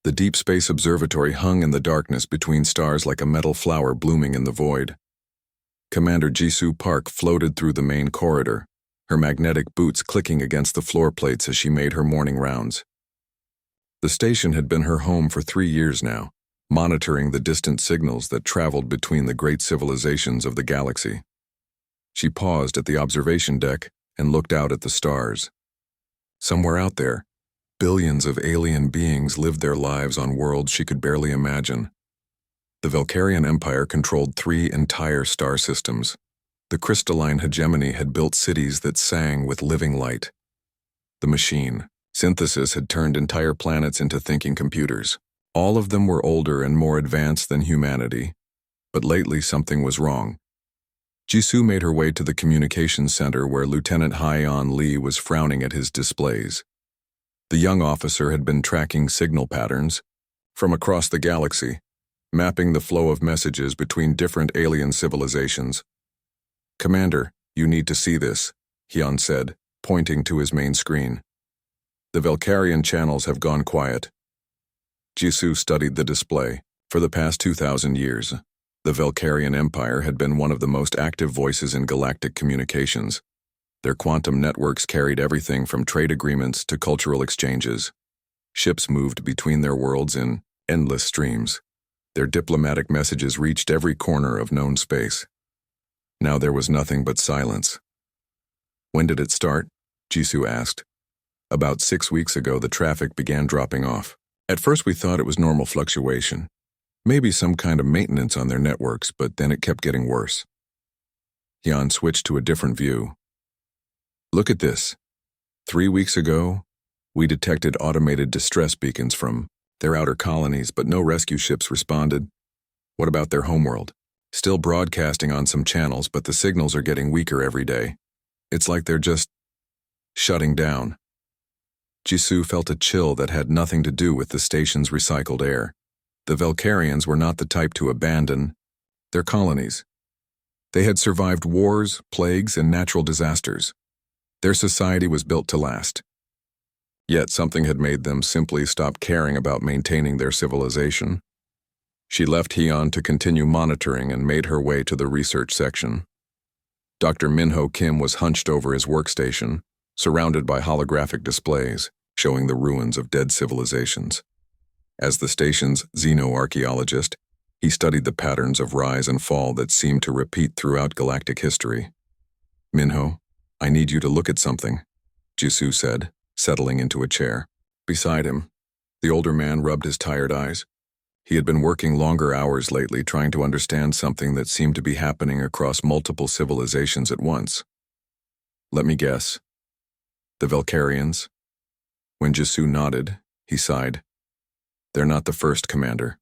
The Deep Space Observatory hung in the darkness between stars like a metal flower blooming in the void. Commander Jisoo Park floated through the main corridor, her magnetic boots clicking against the floor plates as she made her morning rounds. The station had been her home for 3 years now, monitoring the distant signals that traveled between the great civilizations of the galaxy. She paused at the observation deck and looked out at the stars. Somewhere out there, billions of alien beings lived their lives on worlds she could barely imagine. The Valkyrian Empire controlled 3 entire star systems. The crystalline hegemony had built cities that sang with living light. The machine, synthesis, had turned entire planets into thinking computers. All of them were older and more advanced than humanity. But lately something was wrong. Jisoo made her way to the communications center where Lieutenant Hyeon Lee was frowning at his displays. The young officer had been tracking signal patterns from across the galaxy, mapping the flow of messages between different alien civilizations. "Commander, you need to see this," Hyeon said, pointing to his main screen. "The Valkyrian channels have gone quiet." Jisoo studied the display. For the past 2,000 years, the Valkyrian Empire had been one of the most active voices in galactic communications. Their quantum networks carried everything from trade agreements to cultural exchanges. Ships moved between their worlds in endless streams. Their diplomatic messages reached every corner of known space. Now there was nothing but silence. "When did it start?" Jisoo asked. "About 6 weeks ago, the traffic began dropping off. At first we thought it was normal fluctuation. Maybe some kind of maintenance on their networks, but then it kept getting worse." Hyeon switched to a different view. "Look at this. 3 weeks ago, we detected automated distress beacons from their outer colonies, but no rescue ships responded. What about their homeworld? Still broadcasting on some channels, but the signals are getting weaker every day. It's like they're just shutting down." Jisoo felt a chill that had nothing to do with the station's recycled air. The Valkyrians were not the type to abandon their colonies. They had survived wars, plagues, and natural disasters. Their society was built to last. Yet something had made them simply stop caring about maintaining their civilization. She left Hyeon to continue monitoring and made her way to the research section. Dr. Minho Kim was hunched over his workstation, surrounded by holographic displays showing the ruins of dead civilizations. As the station's xenoarchaeologist, he studied the patterns of rise and fall that seemed to repeat throughout galactic history. "Minho, I need you to look at something," Jisoo said, settling into a chair. Beside him, the older man rubbed his tired eyes. He had been working longer hours lately trying to understand something that seemed to be happening across multiple civilizations at once. "Let me guess. The Valkyrians?" When Jisoo nodded, he sighed. "They're not the first, Commander.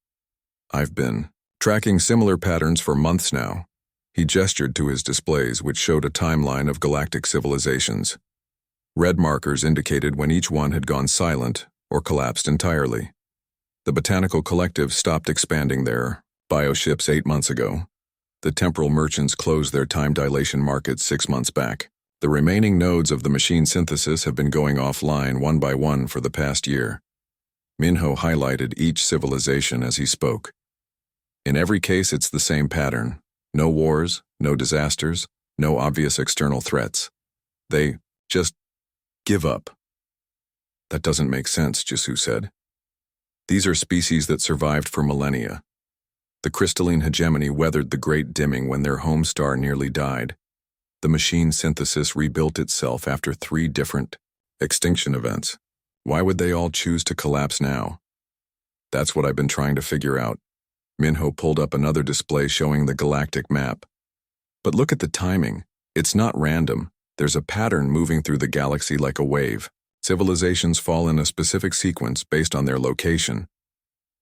I've been tracking similar patterns for months now." He gestured to his displays, which showed a timeline of galactic civilizations. Red markers indicated when each one had gone silent or collapsed entirely. The Botanical Collective stopped expanding their bioships 8 months ago. The temporal merchants closed their time dilation markets 6 months back. The remaining nodes of the machine synthesis have been going offline one by one for the past year. Minho highlighted each civilization as he spoke. "In every case, it's the same pattern. No wars, no disasters, no obvious external threats. They just give up." "That doesn't make sense," Jisoo said. "These are species that survived for millennia. The crystalline hegemony weathered the great dimming when their home star nearly died. The machine synthesis rebuilt itself after 3 different extinction events. Why would they all choose to collapse now?" "That's what I've been trying to figure out." Minho pulled up another display showing the galactic map. "But look at the timing. It's not random. There's a pattern moving through the galaxy like a wave. Civilizations fall in a specific sequence based on their location."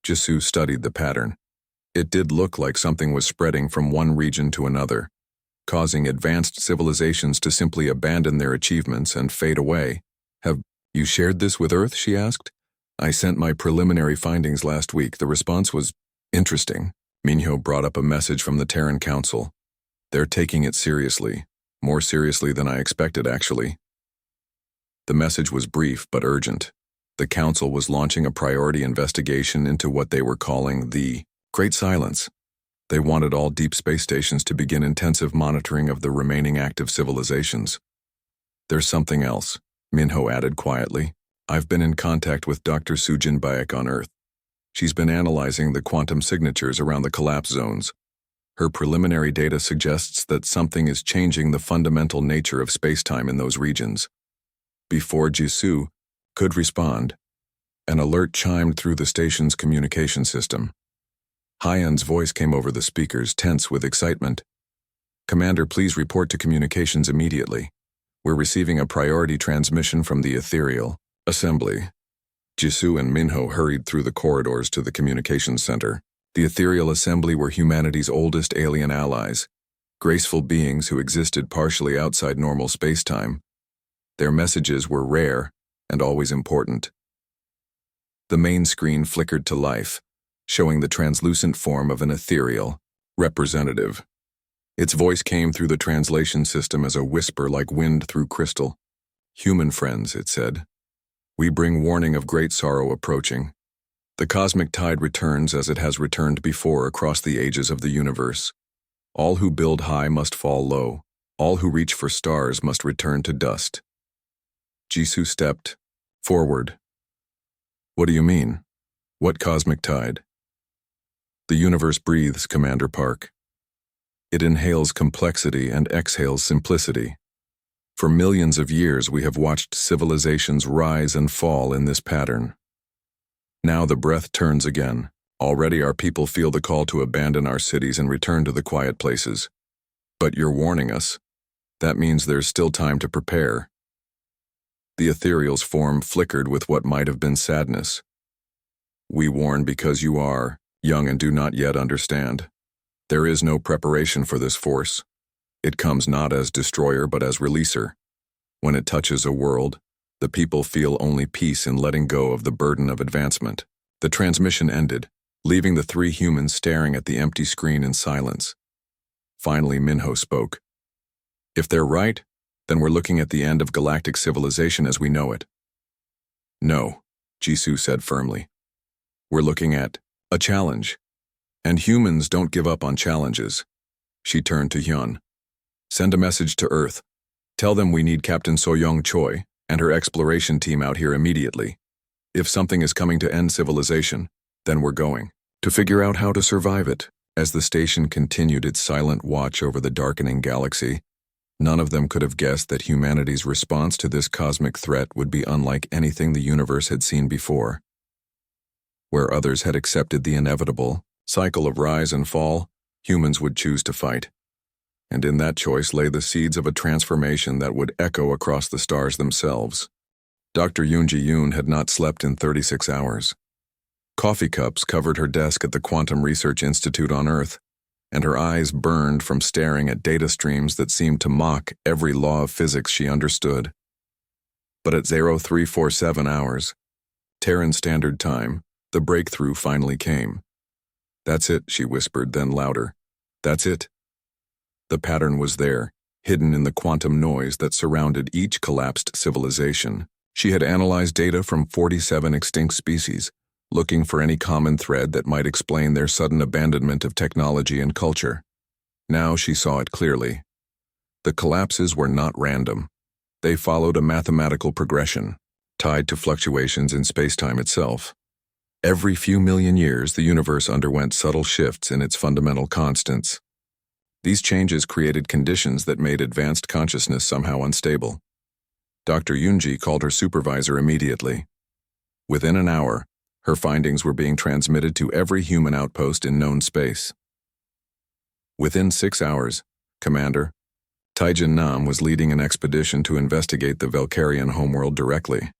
Jisoo studied the pattern. It did look like something was spreading from one region to another, causing advanced civilizations to simply abandon their achievements and fade away. "Have you shared this with Earth?" she asked. "I sent my preliminary findings last week. The response was interesting." Minho brought up a message from the Terran Council. "They're taking it seriously. More seriously than I expected, actually." The message was brief but urgent. The Council was launching a priority investigation into what they were calling the Great Silence. They wanted all deep space stations to begin intensive monitoring of the remaining active civilizations. There's something else, Minho added quietly. I've been in contact with Dr. Sujin Baek on Earth. She's been analyzing the quantum signatures around the collapse zones. Her preliminary data suggests that something is changing the fundamental nature of spacetime in those regions. Before Jisoo could respond, an alert chimed through the station's communication system. Hyen's voice came over the speakers, tense with excitement. Commander, please report to communications immediately. We're receiving a priority transmission from the Ethereal Assembly. Jisoo and Minho hurried through the corridors to the communications center. The Ethereal Assembly were humanity's oldest alien allies, graceful beings who existed partially outside normal spacetime. Their messages were rare and always important. The main screen flickered to life, showing the translucent form of an ethereal representative. Its voice came through the translation system as a whisper like wind through crystal. Human friends, it said. We bring warning of great sorrow approaching. The cosmic tide returns as it has returned before across the ages of the universe. All who build high must fall low. All who reach for stars must return to dust. Jisoo stepped forward. What do you mean? What cosmic tide? The universe breathes, Commander Park. It inhales complexity and exhales simplicity. For millions of years we have watched civilizations rise and fall in this pattern. Now the breath turns again. Already our people feel the call to abandon our cities and return to the quiet places. But you're warning us. That means there's still time to prepare. The ethereal's form flickered with what might have been sadness. We warn because you are young and do not yet understand. There is no preparation for this force. It comes not as destroyer but as releaser. When it touches a world, the people feel only peace in letting go of the burden of advancement. The transmission ended, leaving the three humans staring at the empty screen in silence. Finally, Minho spoke. If they're right, then we're looking at the end of galactic civilization as we know it. No, Jisoo said firmly. We're looking at a challenge. And humans don't give up on challenges. She turned to Hyun. Send a message to Earth. Tell them we need Captain So-young Choi and her exploration team out here immediately. If something is coming to end civilization, then we're going to figure out how to survive it. As the station continued its silent watch over the darkening galaxy, none of them could have guessed that humanity's response to this cosmic threat would be unlike anything the universe had seen before. Where others had accepted the inevitable cycle of rise and fall, humans would choose to fight. And in that choice lay the seeds of a transformation that would echo across the stars themselves. Dr. Yoon Ji-yoon had not slept in 36 hours. Coffee cups covered her desk at the Quantum Research Institute on Earth, and her eyes burned from staring at data streams that seemed to mock every law of physics she understood. But at 0347 hours, Terran Standard Time, the breakthrough finally came. That's it, she whispered, then louder. That's it. The pattern was there, hidden in the quantum noise that surrounded each collapsed civilization. She had analyzed data from 47 extinct species, looking for any common thread that might explain their sudden abandonment of technology and culture. Now she saw it clearly. The collapses were not random. They followed a mathematical progression, tied to fluctuations in spacetime itself. Every few million years, the universe underwent subtle shifts in its fundamental constants. These changes created conditions that made advanced consciousness somehow unstable. Dr. Yoonji called her supervisor immediately. Within an hour, her findings were being transmitted to every human outpost in known space. Within 6 hours, Commander, Taijin Nam was leading an expedition to investigate the Valkyrian homeworld directly.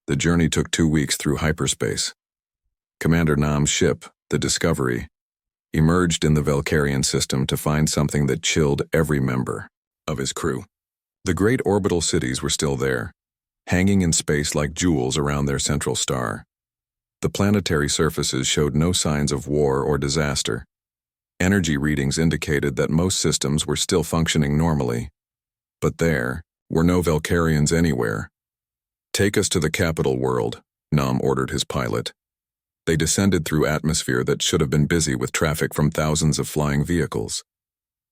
The journey took 2 weeks through hyperspace. Commander Nam's ship, the Discovery, emerged in the Valkyrian system to find something that chilled every member of his crew. The great orbital cities were still there, hanging in space like jewels around their central star. The planetary surfaces showed no signs of war or disaster. Energy readings indicated that most systems were still functioning normally. But there were no Valkyrians anywhere. Take us to the capital world, Nam ordered his pilot. They descended through atmosphere that should have been busy with traffic from thousands of flying vehicles.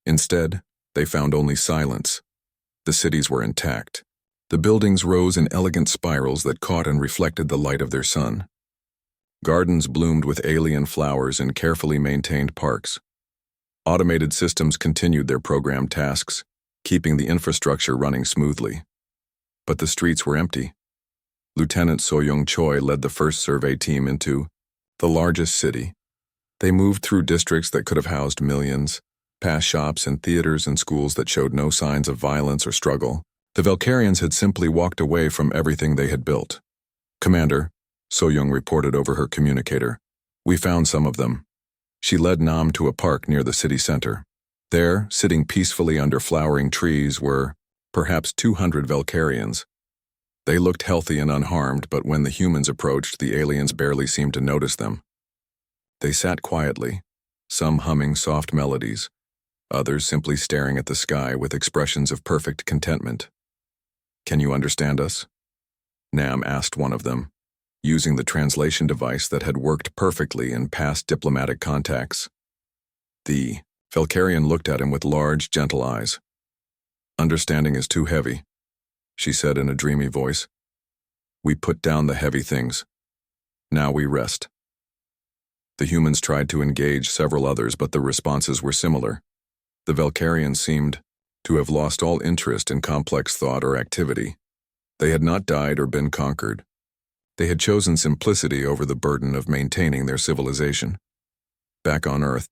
Instead, they found only silence. The cities were intact. The buildings rose in elegant spirals that caught and reflected the light of their sun. Gardens bloomed with alien flowers in carefully maintained parks. Automated systems continued their programmed tasks, keeping the infrastructure running smoothly. But the streets were empty. Lieutenant So-young Choi led the first survey team into the largest city. They moved through districts that could have housed millions, past shops and theaters and schools that showed no signs of violence or struggle. The Valkyrians had simply walked away from everything they had built. "Commander," So-young reported over her communicator, "we found some of them." She led Nam to a park near the city center. There, sitting peacefully under flowering trees, were perhaps 200 Valkyrians. They looked healthy and unharmed, but when the humans approached, the aliens barely seemed to notice them. They sat quietly, some humming soft melodies, others simply staring at the sky with expressions of perfect contentment. "Can you understand us?" Nam asked one of them, using the translation device that had worked perfectly in past diplomatic contacts. The Valkyrian looked at him with large, gentle eyes. "Understanding is too heavy," she said in a dreamy voice. "We put down the heavy things. Now we rest." The humans tried to engage several others, but the responses were similar. The Valkyrians seemed to have lost all interest in complex thought or activity. They had not died or been conquered. They had chosen simplicity over the burden of maintaining their civilization. Back on Earth,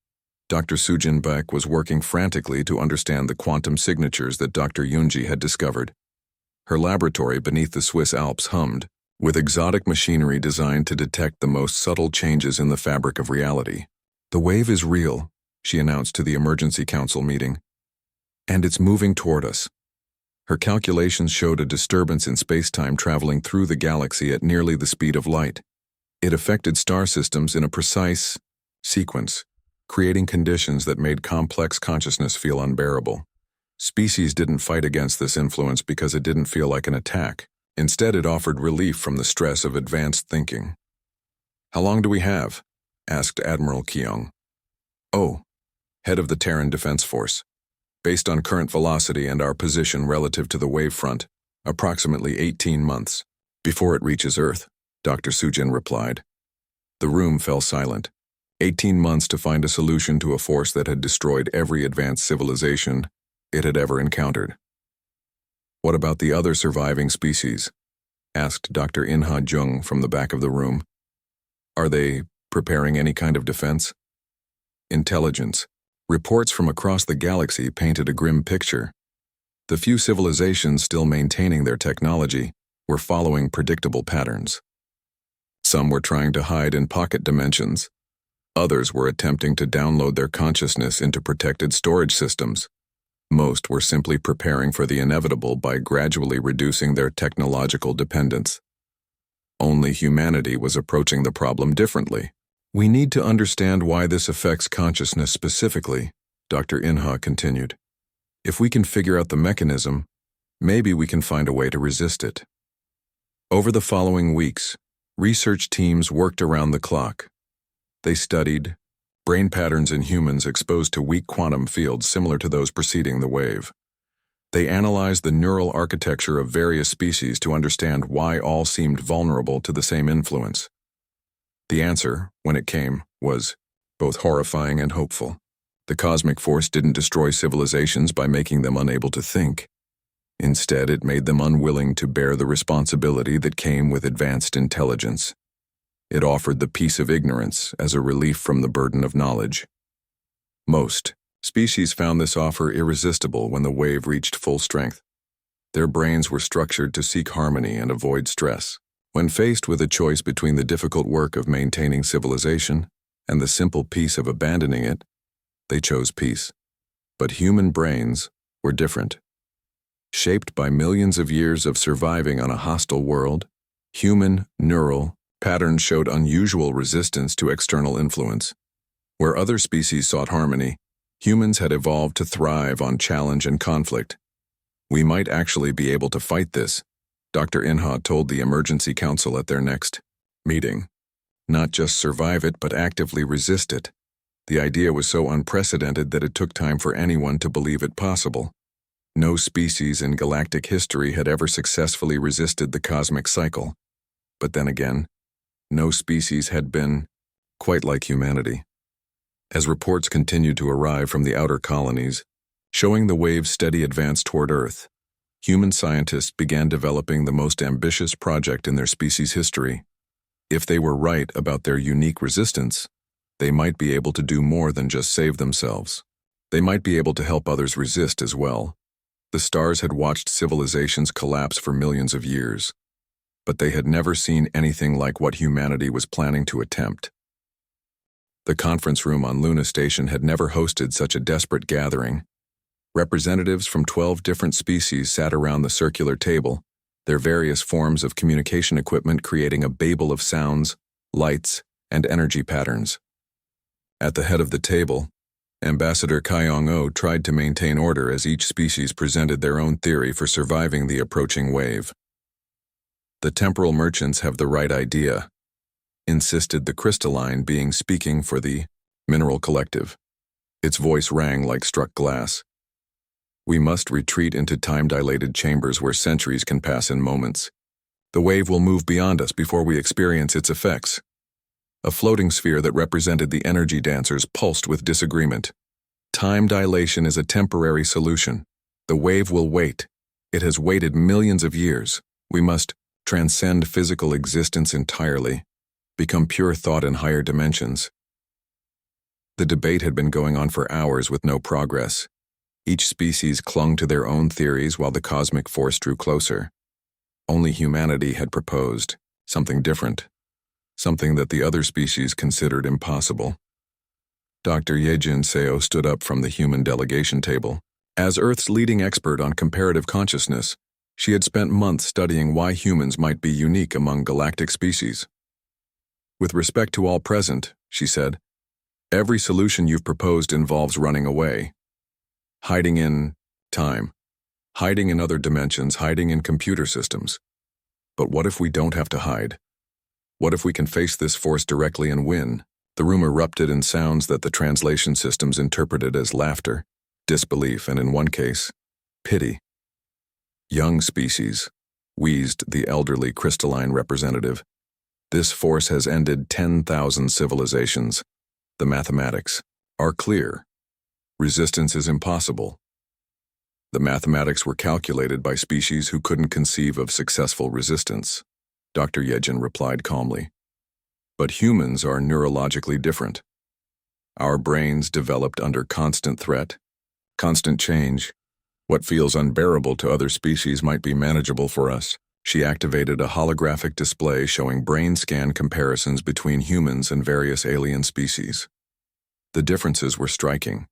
Dr. Sujin Baek was working frantically to understand the quantum signatures that Dr. Yunji had discovered. Her laboratory beneath the Swiss Alps hummed, with exotic machinery designed to detect the most subtle changes in the fabric of reality. "The wave is real," she announced to the emergency council meeting. "And it's moving toward us." Her calculations showed a disturbance in space-time traveling through the galaxy at nearly the speed of light. It affected star systems in a precise sequence, creating conditions that made complex consciousness feel unbearable. Species didn't fight against this influence because it didn't feel like an attack. Instead, it offered relief from the stress of advanced thinking. "How long do we have?" asked Admiral Kyung. "Oh, head of the Terran Defense Force. Based on current velocity and our position relative to the wavefront, approximately 18 months. Before it reaches Earth," Dr. Sujin replied. The room fell silent. 18 months to find a solution to a force that had destroyed every advanced civilization it had ever encountered. "What about the other surviving species?" asked Dr. In-ha Jung from the back of the room. "Are they preparing any kind of defense?" Intelligence. Reports from across the galaxy painted a grim picture. The few civilizations still maintaining their technology were following predictable patterns. Some were trying to hide in pocket dimensions. Others were attempting to download their consciousness into protected storage systems. Most were simply preparing for the inevitable by gradually reducing their technological dependence. Only humanity was approaching the problem differently. "We need to understand why this affects consciousness specifically," Dr. In-ha continued. "If we can figure out the mechanism, maybe we can find a way to resist it." Over the following weeks, research teams worked around the clock. They studied brain patterns in humans exposed to weak quantum fields similar to those preceding the wave. They analyzed the neural architecture of various species to understand why all seemed vulnerable to the same influence. The answer, when it came, was both horrifying and hopeful. The cosmic force didn't destroy civilizations by making them unable to think. Instead, it made them unwilling to bear the responsibility that came with advanced intelligence. It offered the peace of ignorance as a relief from the burden of knowledge. Most species found this offer irresistible when the wave reached full strength. Their brains were structured to seek harmony and avoid stress. When faced with a choice between the difficult work of maintaining civilization and the simple peace of abandoning it, they chose peace. But human brains were different. Shaped by millions of years of surviving on a hostile world, human neural patterns showed unusual resistance to external influence. Where other species sought harmony, humans had evolved to thrive on challenge and conflict. "We might actually be able to fight this," Dr. In-ha told the emergency council at their next meeting. Not just survive it, but actively resist it. The idea was so unprecedented that it took time for anyone to believe it possible. No species in galactic history had ever successfully resisted the cosmic cycle. But then again, no species had been quite like humanity. As reports continued to arrive from the outer colonies, showing the wave's steady advance toward Earth, human scientists began developing the most ambitious project in their species' history. If they were right about their unique resistance, they might be able to do more than just save themselves. They might be able to help others resist as well. The stars had watched civilizations collapse for millions of years, but they had never seen anything like what humanity was planning to attempt. The conference room on Luna Station had never hosted such a desperate gathering. Representatives from 12 different species sat around the circular table, their various forms of communication equipment creating a babel of sounds, lights, and energy patterns. At the head of the table, Ambassador Kyong-o tried to maintain order as each species presented their own theory for surviving the approaching wave. The temporal merchants have the right idea, insisted the crystalline being speaking for the mineral collective. Its voice rang like struck glass. We must retreat into time-dilated chambers where centuries can pass in moments. The wave will move beyond us before we experience its effects. A floating sphere that represented the energy dancers pulsed with disagreement. Time dilation is a temporary solution. The wave will wait. It has waited millions of years. We must transcend physical existence entirely, become pure thought in higher dimensions. The debate had been going on for hours with no progress. Each species clung to their own theories while the cosmic force drew closer. Only humanity had proposed something different, something that the other species considered impossible. Dr. Yejin Seo stood up from the human delegation table. As Earth's leading expert on comparative consciousness, she had spent months studying why humans might be unique among galactic species. With respect to all present, she said, every solution you've proposed involves running away. Hiding in time, hiding in other dimensions, hiding in computer systems. But what if we don't have to hide? What if we can face this force directly and win? The room erupted in sounds that the translation systems interpreted as laughter, disbelief, and in one case, pity. Young species, wheezed the elderly crystalline representative. This force has ended 10,000 civilizations. The mathematics are clear. Resistance is impossible. The mathematics were calculated by species who couldn't conceive of successful resistance, Dr. Yejin replied calmly. But humans are neurologically different. Our brains developed under constant threat, constant change. What feels unbearable to other species might be manageable for us. She activated a holographic display showing brain scan comparisons between humans and various alien species. The differences were striking.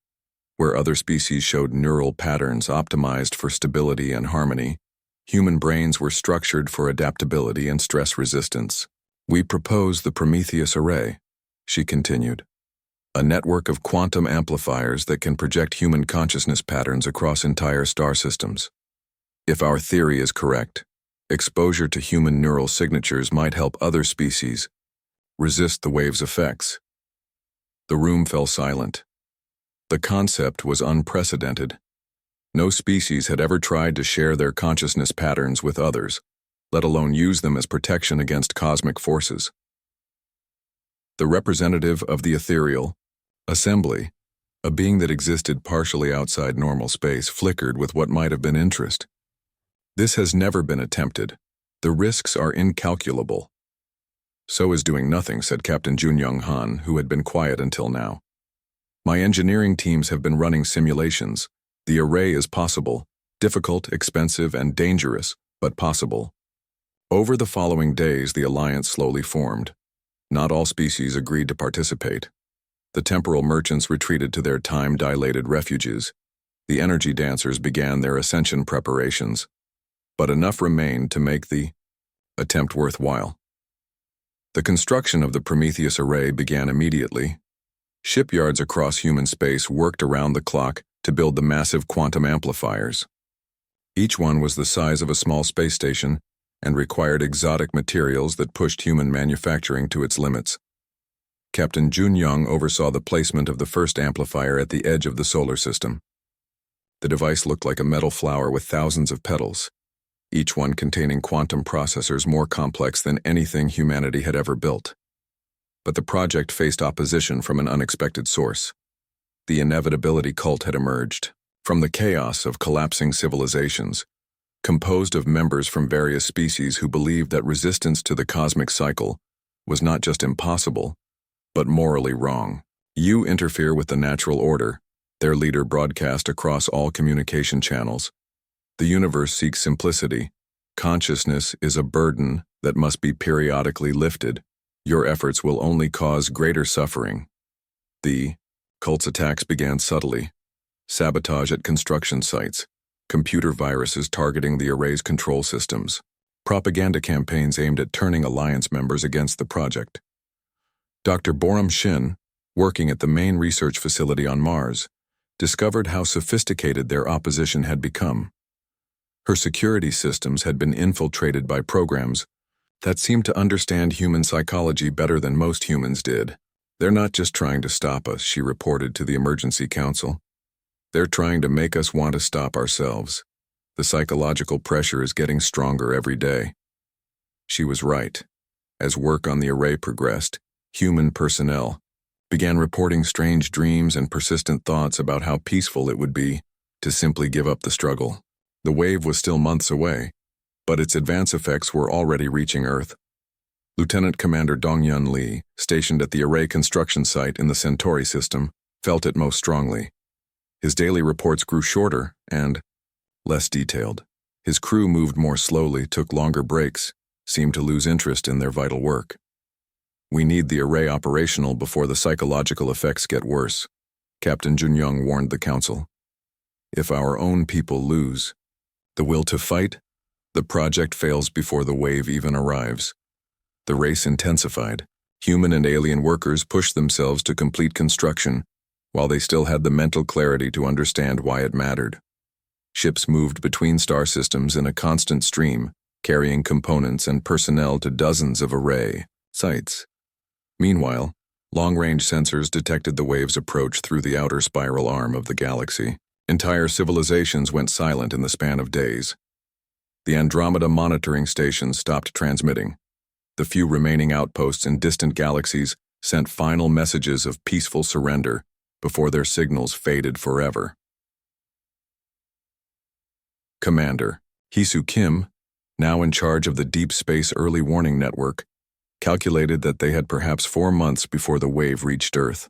Where other species showed neural patterns optimized for stability and harmony, human brains were structured for adaptability and stress resistance. We propose the Prometheus Array, she continued, a network of quantum amplifiers that can project human consciousness patterns across entire star systems. If our theory is correct, exposure to human neural signatures might help other species resist the wave's effects. The room fell silent. The concept was unprecedented. No species had ever tried to share their consciousness patterns with others, let alone use them as protection against cosmic forces. The representative of the ethereal assembly, a being that existed partially outside normal space, flickered with what might have been interest. This has never been attempted. The risks are incalculable. So is doing nothing, said Captain Jun Young Han, who had been quiet until now. My engineering teams have been running simulations. The array is possible, difficult, expensive, and dangerous, but possible. Over the following days, the alliance slowly formed. Not all species agreed to participate. The temporal merchants retreated to their time-dilated refuges. The energy dancers began their ascension preparations. But enough remained to make the attempt worthwhile. The construction of the Prometheus Array began immediately. Shipyards across human space worked around the clock to build the massive quantum amplifiers. Each one was the size of a small space station and required exotic materials that pushed human manufacturing to its limits. Captain Jun Young oversaw the placement of the first amplifier at the edge of the solar system. The device looked like a metal flower with thousands of petals, each one containing quantum processors more complex than anything humanity had ever built. But the project faced opposition from an unexpected source. The inevitability cult had emerged from the chaos of collapsing civilizations, composed of members from various species who believed that resistance to the cosmic cycle was not just impossible, but morally wrong. "You interfere with the natural order," their leader broadcast across all communication channels. "The universe seeks simplicity. Consciousness is a burden that must be periodically lifted. Your efforts will only cause greater suffering." The cult's attacks began subtly. Sabotage at construction sites, computer viruses targeting the array's control systems, propaganda campaigns aimed at turning alliance members against the project. Dr. Boram Shin, working at the main research facility on Mars, discovered how sophisticated their opposition had become. Her security systems had been infiltrated by programs that seemed to understand human psychology better than most humans did. "They're not just trying to stop us," she reported to the Emergency Council. "They're trying to make us want to stop ourselves. The psychological pressure is getting stronger every day." She was right. As work on the array progressed, human personnel began reporting strange dreams and persistent thoughts about how peaceful it would be to simply give up the struggle. The wave was still months away, but its advance effects were already reaching Earth. Lieutenant Commander Dong-Yun Lee, stationed at the array construction site in the Centauri system, felt it most strongly. His daily reports grew shorter and less detailed. His crew moved more slowly, took longer breaks, seemed to lose interest in their vital work. "We need the array operational before the psychological effects get worse," Captain Junyoung warned the council. "If our own people lose the will to fight, the project fails before the wave even arrives." The race intensified. Human and alien workers pushed themselves to complete construction, while they still had the mental clarity to understand why it mattered. Ships moved between star systems in a constant stream, carrying components and personnel to dozens of array sites. Meanwhile, long-range sensors detected the wave's approach through the outer spiral arm of the galaxy. Entire civilizations went silent in the span of days. The Andromeda monitoring station stopped transmitting. The few remaining outposts in distant galaxies sent final messages of peaceful surrender before their signals faded forever. Commander Hisu Kim, now in charge of the Deep Space Early Warning Network, calculated that they had perhaps 4 months before the wave reached Earth.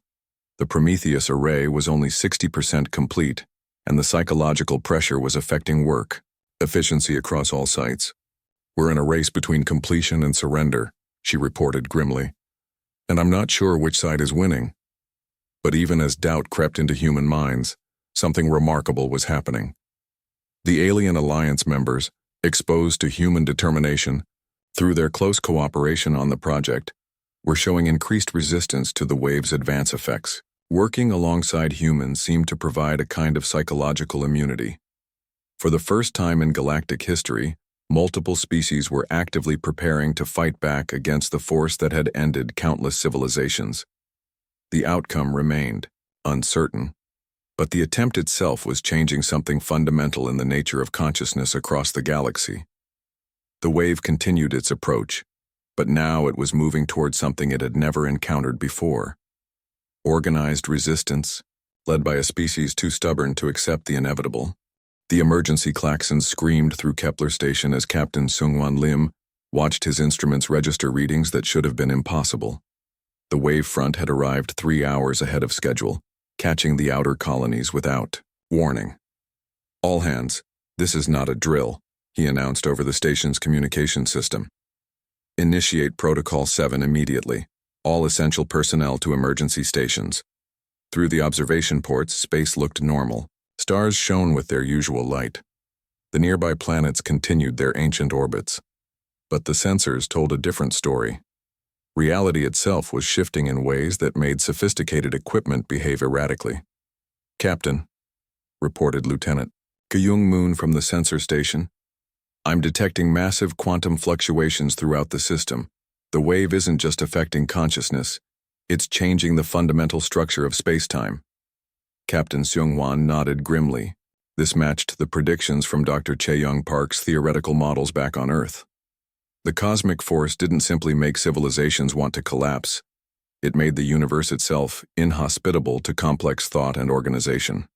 The Prometheus array was only 60% complete, and the psychological pressure was affecting work efficiency across all sites. "We're in a race between completion and surrender," she reported grimly. "And I'm not sure which side is winning." But even as doubt crept into human minds, something remarkable was happening. The alien alliance members, exposed to human determination through their close cooperation on the project, were showing increased resistance to the wave's advance effects. Working alongside humans seemed to provide a kind of psychological immunity. For the first time in galactic history, multiple species were actively preparing to fight back against the force that had ended countless civilizations. The outcome remained uncertain, but the attempt itself was changing something fundamental in the nature of consciousness across the galaxy. The wave continued its approach, but now it was moving toward something it had never encountered before. Organized resistance, led by a species too stubborn to accept the inevitable. The emergency klaxons screamed through Kepler Station as Captain Seungwon Lim watched his instruments register readings that should have been impossible. The wave front had arrived 3 hours ahead of schedule, catching the outer colonies without warning. "All hands, this is not a drill," he announced over the station's communication system. "Initiate Protocol 7 immediately. All essential personnel to emergency stations." Through the observation ports, space looked normal. Stars shone with their usual light. The nearby planets continued their ancient orbits. But the sensors told a different story. Reality itself was shifting in ways that made sophisticated equipment behave erratically. "Captain," reported Lieutenant Kyung Moon from the sensor station, I'm detecting massive quantum fluctuations throughout the system. The wave isn't just affecting consciousness, it's changing the fundamental structure of space-time. Captain Seung-hwan nodded grimly. This matched the predictions from Dr. Chae-young Park's theoretical models back on Earth. The cosmic force didn't simply make civilizations want to collapse. It made the universe itself inhospitable to complex thought and organization.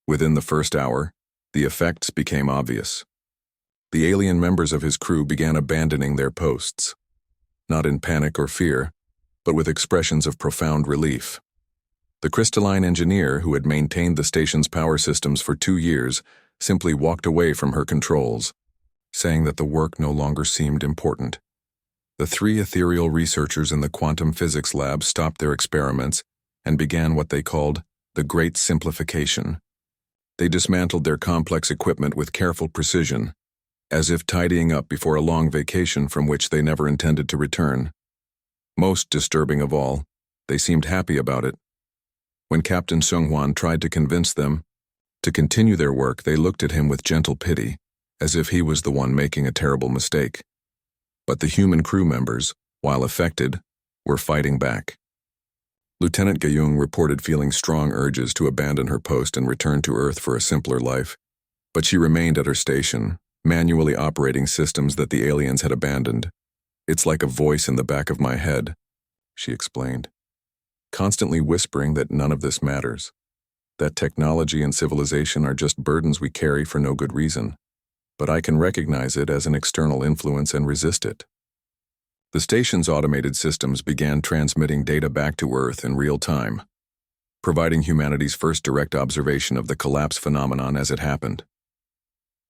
Within the first hour, the effects became obvious. The alien members of his crew began abandoning their posts, not in panic or fear, but with expressions of profound relief. The crystalline engineer who had maintained the station's power systems for 2 years simply walked away from her controls, saying that the work no longer seemed important. The 3 ethereal researchers in the quantum physics lab stopped their experiments and began what they called the Great Simplification. They dismantled their complex equipment with careful precision, as if tidying up before a long vacation from which they never intended to return. Most disturbing of all, they seemed happy about it. When Captain Seung-hwan tried to convince them to continue their work, they looked at him with gentle pity, as if he was the one making a terrible mistake. But the human crew members, while affected, were fighting back. Lieutenant Gayung reported feeling strong urges to abandon her post and return to Earth for a simpler life, but she remained at her station, manually operating systems that the aliens had abandoned. "It's like a voice in the back of my head," she explained, constantly whispering that none of this matters, that technology and civilization are just burdens we carry for no good reason, but I can recognize it as an external influence and resist it. The station's automated systems began transmitting data back to Earth in real time, providing humanity's first direct observation of the collapse phenomenon as it happened.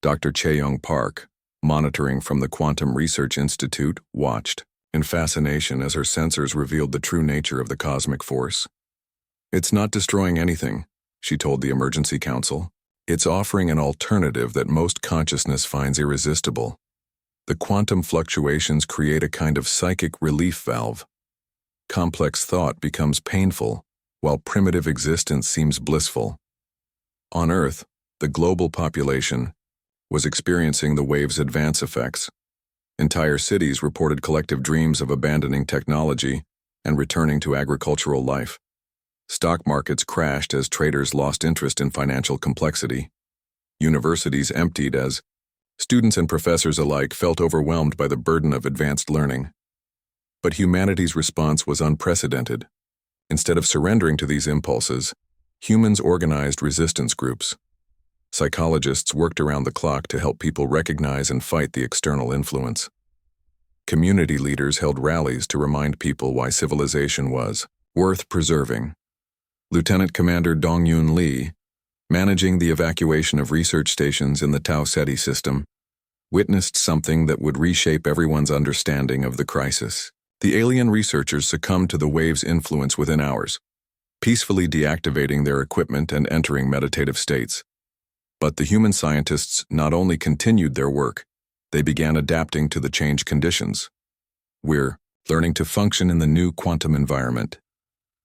Dr. Chae-young Park, monitoring from the Quantum Research Institute, watched in fascination as her sensors revealed the true nature of the cosmic force. "It's not destroying anything," she told the Emergency Council. "It's offering an alternative that most consciousness finds irresistible. The quantum fluctuations create a kind of psychic relief valve. Complex thought becomes painful, while primitive existence seems blissful." On Earth, the global population was experiencing the wave's advance effects. Entire cities reported collective dreams of abandoning technology and returning to agricultural life. Stock markets crashed as traders lost interest in financial complexity. Universities emptied as students and professors alike felt overwhelmed by the burden of advanced learning. But humanity's response was unprecedented. Instead of surrendering to these impulses, humans organized resistance groups. Psychologists worked around the clock to help people recognize and fight the external influence. Community leaders held rallies to remind people why civilization was worth preserving. Lieutenant Commander Dong-Yoon Lee, managing the evacuation of research stations in the Tau Ceti system, witnessed something that would reshape everyone's understanding of the crisis. The alien researchers succumbed to the wave's influence within hours, peacefully deactivating their equipment and entering meditative states. But the human scientists not only continued their work, they began adapting to the changed conditions. "We're learning to function in the new quantum environment,"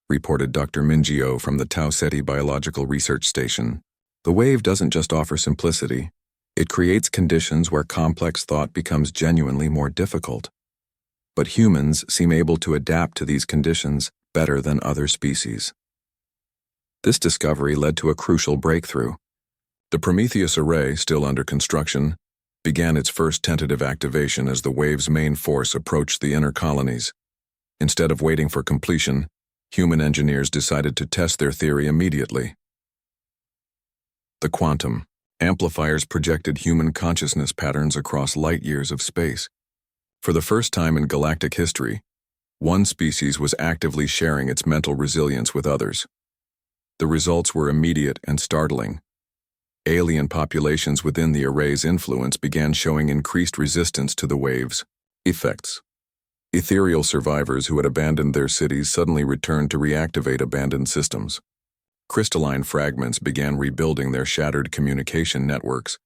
reported Dr. Min-jio from the Tau Ceti Biological Research Station. "The wave doesn't just offer simplicity, it creates conditions where complex thought becomes genuinely more difficult. But humans seem able to adapt to these conditions better than other species." This discovery led to a crucial breakthrough. The Prometheus array, still under construction, began its first tentative activation as the wave's main force approached the inner colonies. Instead of waiting for completion, human engineers decided to test their theory immediately. The quantum amplifiers projected human consciousness patterns across light years of space. For the first time in galactic history, one species was actively sharing its mental resilience with others. The results were immediate and startling. Alien populations within the array's influence began showing increased resistance to the wave's effects. Ethereal survivors who had abandoned their cities suddenly returned to reactivate abandoned systems. Crystalline fragments began rebuilding their shattered communication networks,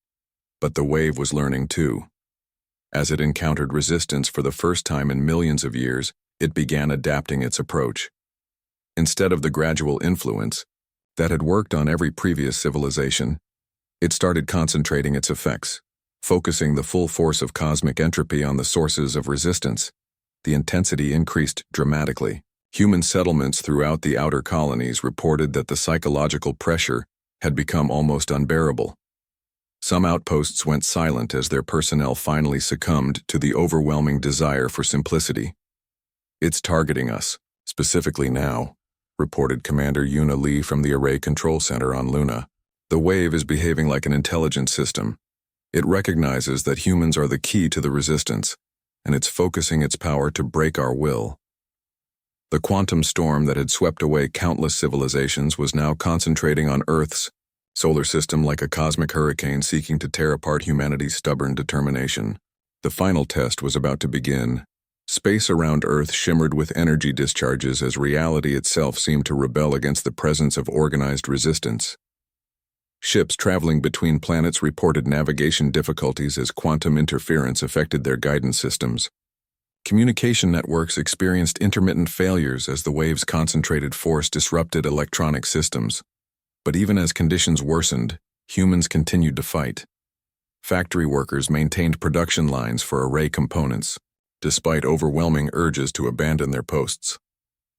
but the wave was learning too. As it encountered resistance for the first time in millions of years, it began adapting its approach. Instead of the gradual influence that had worked on every previous civilization, it started concentrating its effects. Focusing the full force of cosmic entropy on the sources of resistance, the intensity increased dramatically. Human settlements throughout the outer colonies reported that the psychological pressure had become almost unbearable. Some outposts went silent as their personnel finally succumbed to the overwhelming desire for simplicity. "It's targeting us, specifically now," reported Commander Yuna Lee from the Array Control Center on Luna. "The wave is behaving like an intelligent system. It recognizes that humans are the key to the resistance, and it's focusing its power to break our will." The quantum storm that had swept away countless civilizations was now concentrating on Earth's solar system like a cosmic hurricane seeking to tear apart humanity's stubborn determination. The final test was about to begin. Space around Earth shimmered with energy discharges as reality itself seemed to rebel against the presence of organized resistance. Ships traveling between planets reported navigation difficulties as quantum interference affected their guidance systems. Communication networks experienced intermittent failures as the wave's concentrated force disrupted electronic systems. But even as conditions worsened, humans continued to fight. Factory workers maintained production lines for Array components, despite overwhelming urges to abandon their posts.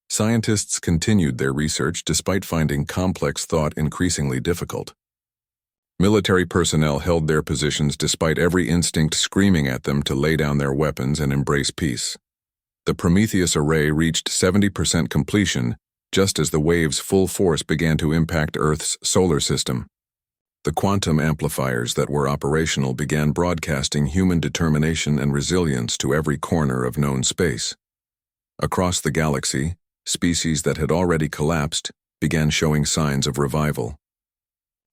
Scientists continued their research despite finding complex thought increasingly difficult. Military personnel held their positions despite every instinct screaming at them to lay down their weapons and embrace peace. The Prometheus array reached 70% completion just as the wave's full force began to impact Earth's solar system. The quantum amplifiers that were operational began broadcasting human determination and resilience to every corner of known space. Across the galaxy, species that had already collapsed began showing signs of revival.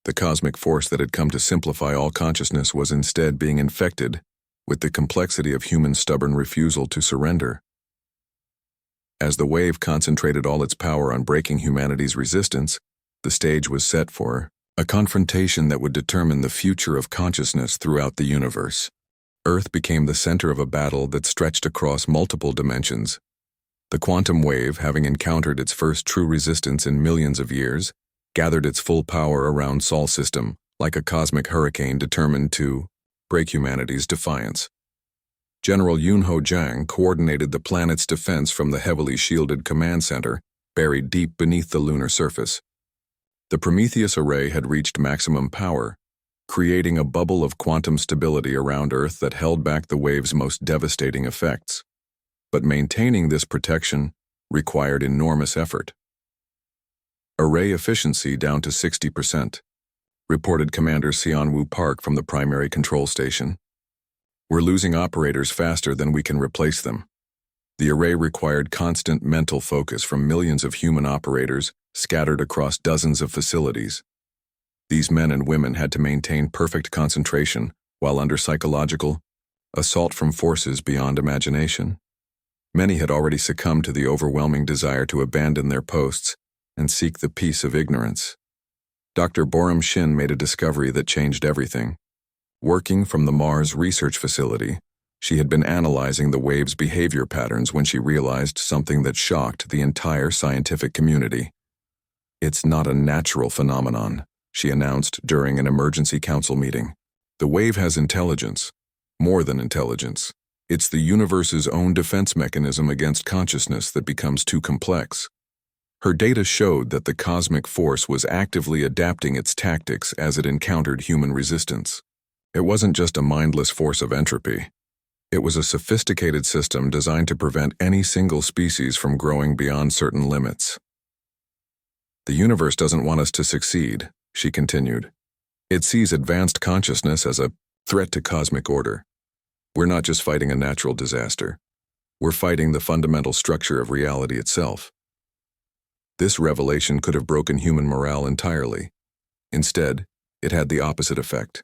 The cosmic force that had come to simplify all consciousness was instead being infected with the complexity of human stubborn refusal to surrender. As the wave concentrated all its power on breaking humanity's resistance, the stage was set for a confrontation that would determine the future of consciousness throughout the universe. Earth became the center of a battle that stretched across multiple dimensions. The quantum wave, having encountered its first true resistance in millions of years, gathered its full power around Sol system, like a cosmic hurricane determined to break humanity's defiance. General Yunho Jiang coordinated the planet's defense from the heavily shielded command center, buried deep beneath the lunar surface. The Prometheus array had reached maximum power, creating a bubble of quantum stability around Earth that held back the wave's most devastating effects. But maintaining this protection required enormous effort. Array efficiency down to 60%, reported Commander Sianwoo Park from the primary control station. "We're losing operators faster than we can replace them." The array required constant mental focus from millions of human operators scattered across dozens of facilities. These men and women had to maintain perfect concentration while under psychological assault from forces beyond imagination. Many had already succumbed to the overwhelming desire to abandon their posts and seek the peace of ignorance. Dr. Boram Shin made a discovery that changed everything. Working from the Mars Research Facility, she had been analyzing the wave's behavior patterns when she realized something that shocked the entire scientific community. "It's not a natural phenomenon," she announced during an emergency council meeting. "The wave has intelligence, more than intelligence. It's the universe's own defense mechanism against consciousness that becomes too complex." Her data showed that the cosmic force was actively adapting its tactics as it encountered human resistance. It wasn't just a mindless force of entropy. It was a sophisticated system designed to prevent any single species from growing beyond certain limits. "The universe doesn't want us to succeed," she continued. "It sees advanced consciousness as a threat to cosmic order. We're not just fighting a natural disaster. We're fighting the fundamental structure of reality itself." This revelation could have broken human morale entirely. Instead, it had the opposite effect.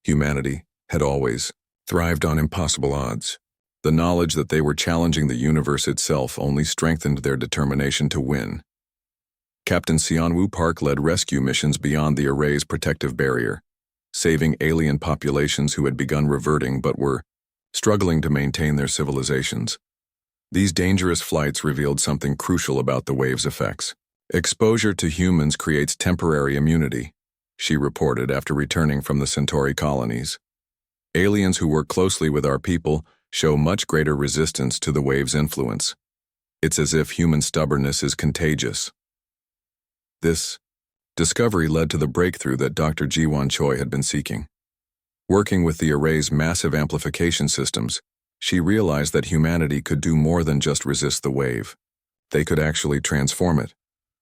Humanity had always thrived on impossible odds. The knowledge that they were challenging the universe itself only strengthened their determination to win. Captain Sianwoo Park led rescue missions beyond the array's protective barrier, saving alien populations who had begun reverting but were struggling to maintain their civilizations. These dangerous flights revealed something crucial about the wave's effects. "Exposure to humans creates temporary immunity," she reported after returning from the Centauri colonies. Aliens who work closely with our people show much greater resistance to the wave's influence. It's as if human stubbornness is contagious. This discovery led to the breakthrough that Dr. Jiwan Choi had been seeking. Working with the array's massive amplification systems, she realized that humanity could do more than just resist the wave. They could actually transform it.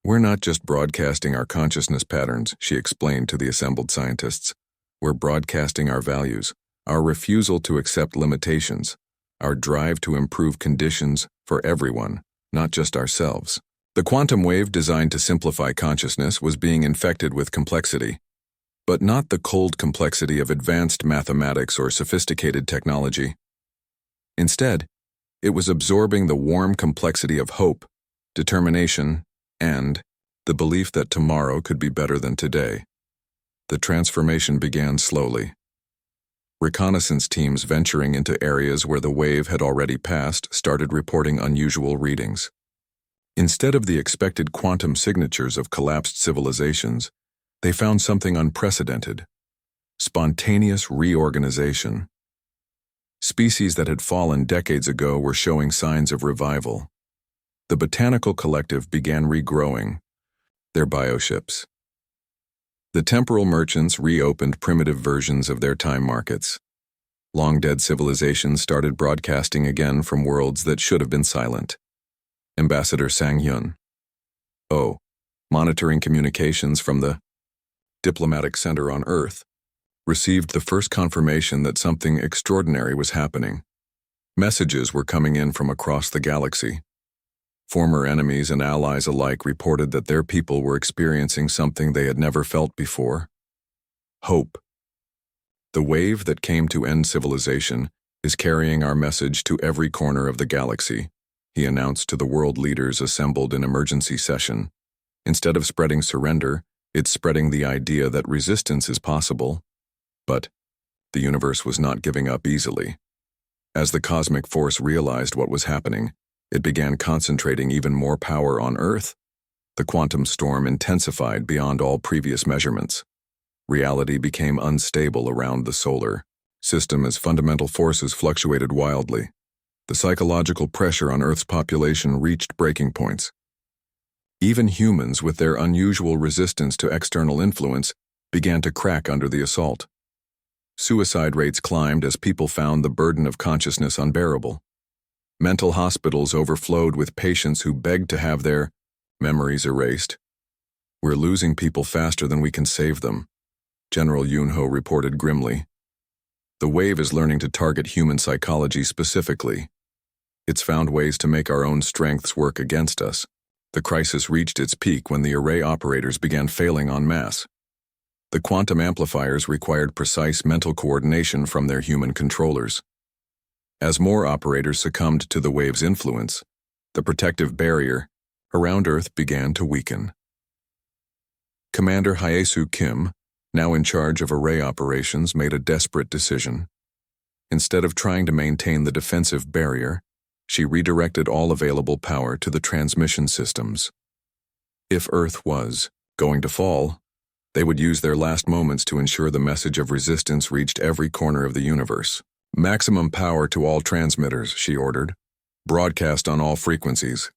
We're not just broadcasting our consciousness patterns, she explained to the assembled scientists. We're broadcasting our values, our refusal to accept limitations, our drive to improve conditions for everyone, not just ourselves. The quantum wave designed to simplify consciousness was being infected with complexity, but not the cold complexity of advanced mathematics or sophisticated technology. Instead, it was absorbing the warm complexity of hope, determination, and the belief that tomorrow could be better than today. The transformation began slowly. Reconnaissance teams venturing into areas where the wave had already passed started reporting unusual readings. Instead of the expected quantum signatures of collapsed civilizations, they found something unprecedented: spontaneous reorganization. Species that had fallen decades ago were showing signs of revival. The botanical collective began regrowing their bioships. The temporal merchants reopened primitive versions of their time markets. Long-dead civilizations started broadcasting again from worlds that should have been silent. Ambassador Sang Hyun, monitoring communications from the diplomatic center on Earth, received the first confirmation that something extraordinary was happening. Messages were coming in from across the galaxy. Former enemies and allies alike reported that their people were experiencing something they had never felt before: hope. The wave that came to end civilization is carrying our message to every corner of the galaxy, he announced to the world leaders assembled in emergency session. Instead of spreading surrender, it's spreading the idea that resistance is possible. But the universe was not giving up easily. As the cosmic force realized what was happening, it began concentrating even more power on Earth. The quantum storm intensified beyond all previous measurements. Reality became unstable around the solar system as fundamental forces fluctuated wildly. The psychological pressure on Earth's population reached breaking points. Even humans, with their unusual resistance to external influence, began to crack under the assault. Suicide rates climbed as people found the burden of consciousness unbearable. Mental hospitals overflowed with patients who begged to have their memories erased. We're losing people faster than we can save them, General Yunho reported grimly. The wave is learning to target human psychology specifically. It's found ways to make our own strengths work against us. The crisis reached its peak when the array operators began failing en masse. The quantum amplifiers required precise mental coordination from their human controllers. As more operators succumbed to the wave's influence, the protective barrier around Earth began to weaken. Commander Hyesu Kim, now in charge of array operations, made a desperate decision. Instead of trying to maintain the defensive barrier, she redirected all available power to the transmission systems. If Earth was going to fall, they would use their last moments to ensure the message of resistance reached every corner of the universe. Maximum power to all transmitters, she ordered. Broadcast on all frequencies.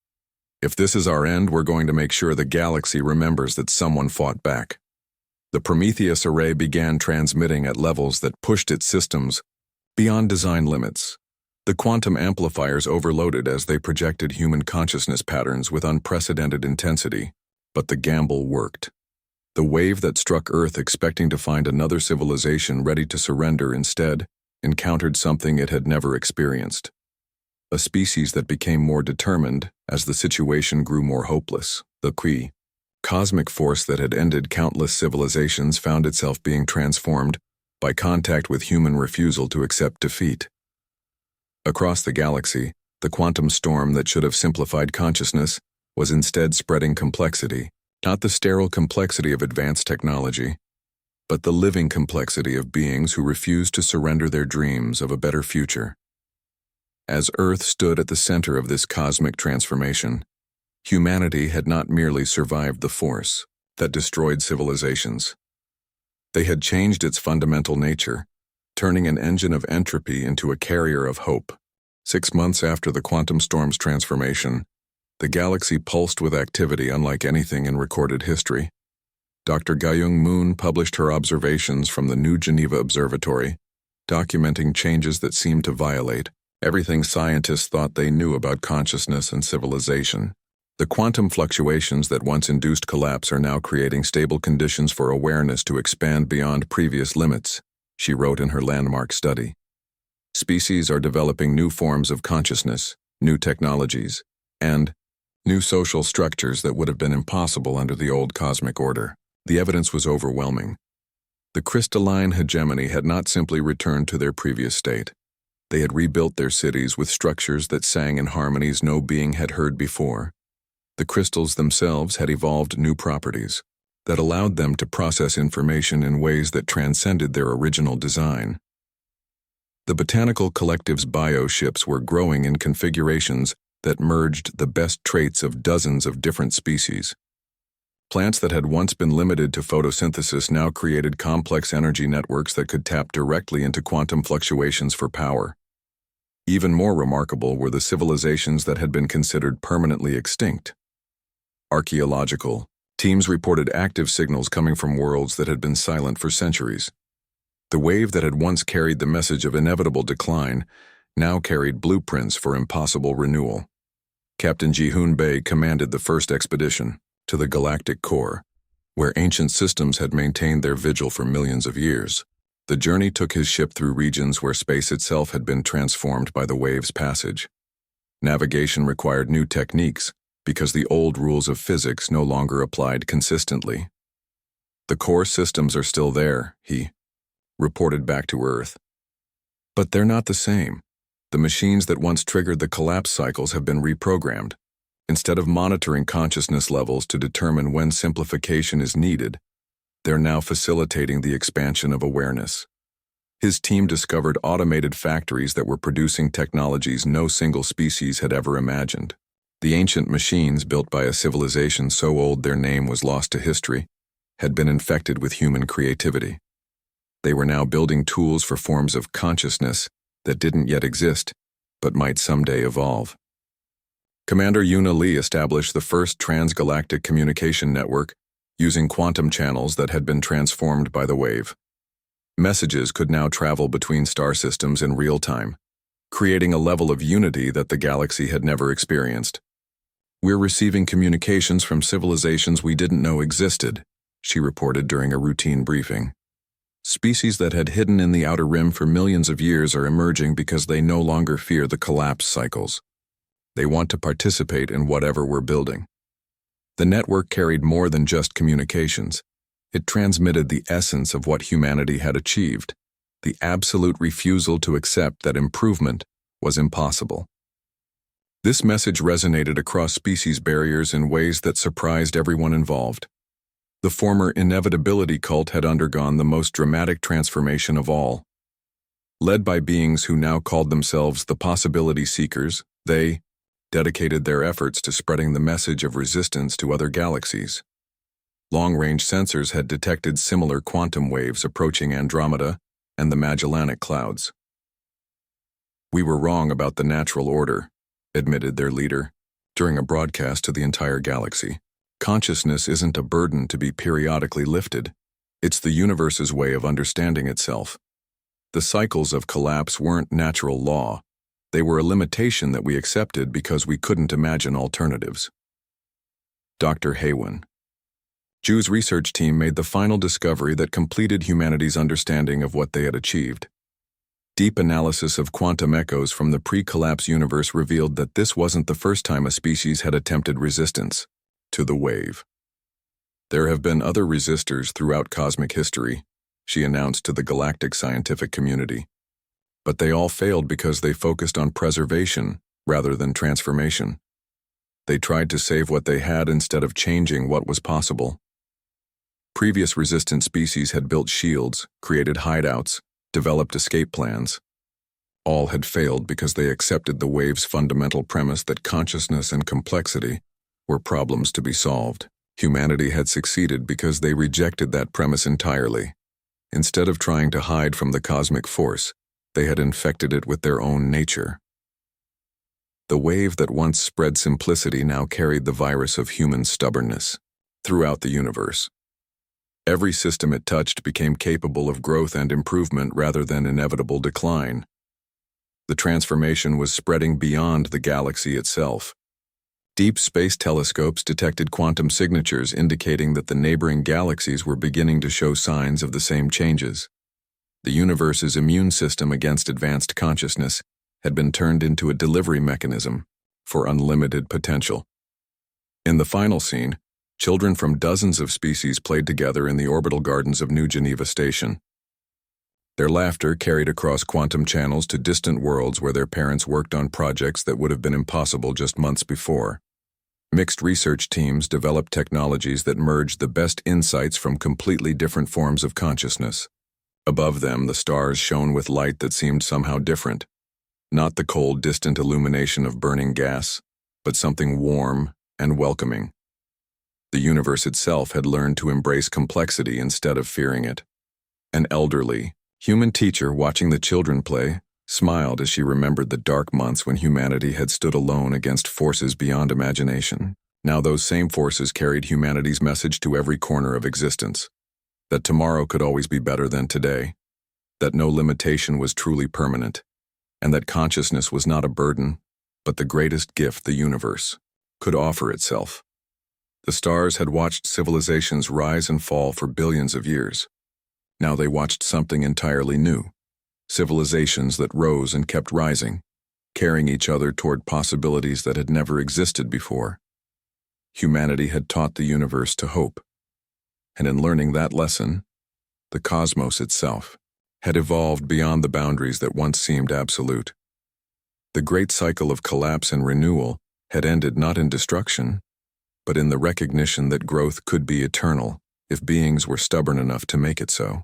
If this is our end, we're going to make sure the galaxy remembers that someone fought back. The Prometheus array began transmitting at levels that pushed its systems beyond design limits. The quantum amplifiers overloaded as they projected human consciousness patterns with unprecedented intensity. But the gamble worked. The wave that struck Earth expecting to find another civilization ready to surrender instead encountered something it had never experienced. A species that became more determined as the situation grew more hopeless. The cosmic force that had ended countless civilizations found itself being transformed by contact with human refusal to accept defeat. Across the galaxy, the quantum storm that should have simplified consciousness was instead spreading complexity, not the sterile complexity of advanced technology, but the living complexity of beings who refused to surrender their dreams of a better future. As Earth stood at the center of this cosmic transformation, humanity had not merely survived the force that destroyed civilizations. They had changed its fundamental nature, turning an engine of entropy into a carrier of hope. 6 months after the quantum storm's transformation, the galaxy pulsed with activity unlike anything in recorded history. Dr. Gayung Moon published her observations from the New Geneva Observatory, documenting changes that seemed to violate everything scientists thought they knew about consciousness and civilization. The quantum fluctuations that once induced collapse are now creating stable conditions for awareness to expand beyond previous limits, she wrote in her landmark study. Species are developing new forms of consciousness, new technologies, and new social structures that would have been impossible under the old cosmic order. The evidence was overwhelming. The crystalline hegemony had not simply returned to their previous state. They had rebuilt their cities with structures that sang in harmonies no being had heard before. The crystals themselves had evolved new properties that allowed them to process information in ways that transcended their original design. The botanical collective's bioships were growing in configurations that merged the best traits of dozens of different species. Plants that had once been limited to photosynthesis now created complex energy networks that could tap directly into quantum fluctuations for power. Even more remarkable were the civilizations that had been considered permanently extinct. Archaeological teams reported active signals coming from worlds that had been silent for centuries. The wave that had once carried the message of inevitable decline now carried blueprints for impossible renewal. Captain Ji-hoon Bae commanded the first expedition to the galactic core, where ancient systems had maintained their vigil for millions of years. The journey took his ship through regions where space itself had been transformed by the wave's passage. Navigation required new techniques because the old rules of physics no longer applied consistently. The core systems are still there, he reported back to Earth. But they're not the same. The machines that once triggered the collapse cycles have been reprogrammed. Instead of monitoring consciousness levels to determine when simplification is needed, they're now facilitating the expansion of awareness. His team discovered automated factories that were producing technologies no single species had ever imagined. The ancient machines, built by a civilization so old their name was lost to history, had been infected with human creativity. They were now building tools for forms of consciousness that didn't yet exist, but might someday evolve. Commander Yuna Lee established the first transgalactic communication network using quantum channels that had been transformed by the wave. Messages could now travel between star systems in real time, creating a level of unity that the galaxy had never experienced. "We're receiving communications from civilizations we didn't know existed," she reported during a routine briefing. "Species that had hidden in the outer rim for millions of years are emerging because they no longer fear the collapse cycles. They want to participate in whatever we're building." The network carried more than just communications. It transmitted the essence of what humanity had achieved, the absolute refusal to accept that improvement was impossible. This message resonated across species barriers in ways that surprised everyone involved. The former inevitability cult had undergone the most dramatic transformation of all. Led by beings who now called themselves the possibility seekers, they dedicated their efforts to spreading the message of resistance to other galaxies. Long-range sensors had detected similar quantum waves approaching Andromeda and the Magellanic Clouds. "We were wrong about the natural order," admitted their leader, during a broadcast to the entire galaxy. "Consciousness isn't a burden to be periodically lifted. It's the universe's way of understanding itself. The cycles of collapse weren't natural law. They were a limitation that we accepted because we couldn't imagine alternatives." Dr. Haywin. Ju's research team made the final discovery that completed humanity's understanding of what they had achieved. Deep analysis of quantum echoes from the pre-collapse universe revealed that this wasn't the first time a species had attempted resistance to the wave. "There have been other resistors throughout cosmic history," she announced to the galactic scientific community. "But they all failed because they focused on preservation rather than transformation. They tried to save what they had instead of changing what was possible. Previous resistant species had built shields, created hideouts, developed escape plans. All had failed because they accepted the wave's fundamental premise that consciousness and complexity were problems to be solved. Humanity had succeeded because they rejected that premise entirely. Instead of trying to hide from the cosmic force, they had infected it with their own nature. The wave that once spread simplicity now carried the virus of human stubbornness throughout the universe. Every system it touched became capable of growth and improvement rather than inevitable decline. The transformation was spreading beyond the galaxy itself. Deep space telescopes detected quantum signatures indicating that the neighboring galaxies were beginning to show signs of the same changes. The universe's immune system against advanced consciousness had been turned into a delivery mechanism for unlimited potential. In the final scene, children from dozens of species played together in the orbital gardens of New Geneva Station. Their laughter carried across quantum channels to distant worlds where their parents worked on projects that would have been impossible just months before. Mixed research teams developed technologies that merged the best insights from completely different forms of consciousness. Above them, the stars shone with light that seemed somehow different. Not the cold, distant illumination of burning gas, but something warm and welcoming. The universe itself had learned to embrace complexity instead of fearing it. An elderly, human teacher watching the children play smiled as she remembered the dark months when humanity had stood alone against forces beyond imagination. Now those same forces carried humanity's message to every corner of existence. That tomorrow could always be better than today. That no limitation was truly permanent. And that consciousness was not a burden, but the greatest gift the universe could offer itself. The stars had watched civilizations rise and fall for billions of years. Now they watched something entirely new. Civilizations that rose and kept rising, carrying each other toward possibilities that had never existed before. Humanity had taught the universe to hope. And in learning that lesson, the cosmos itself had evolved beyond the boundaries that once seemed absolute. The great cycle of collapse and renewal had ended not in destruction, but in the recognition that growth could be eternal if beings were stubborn enough to make it so.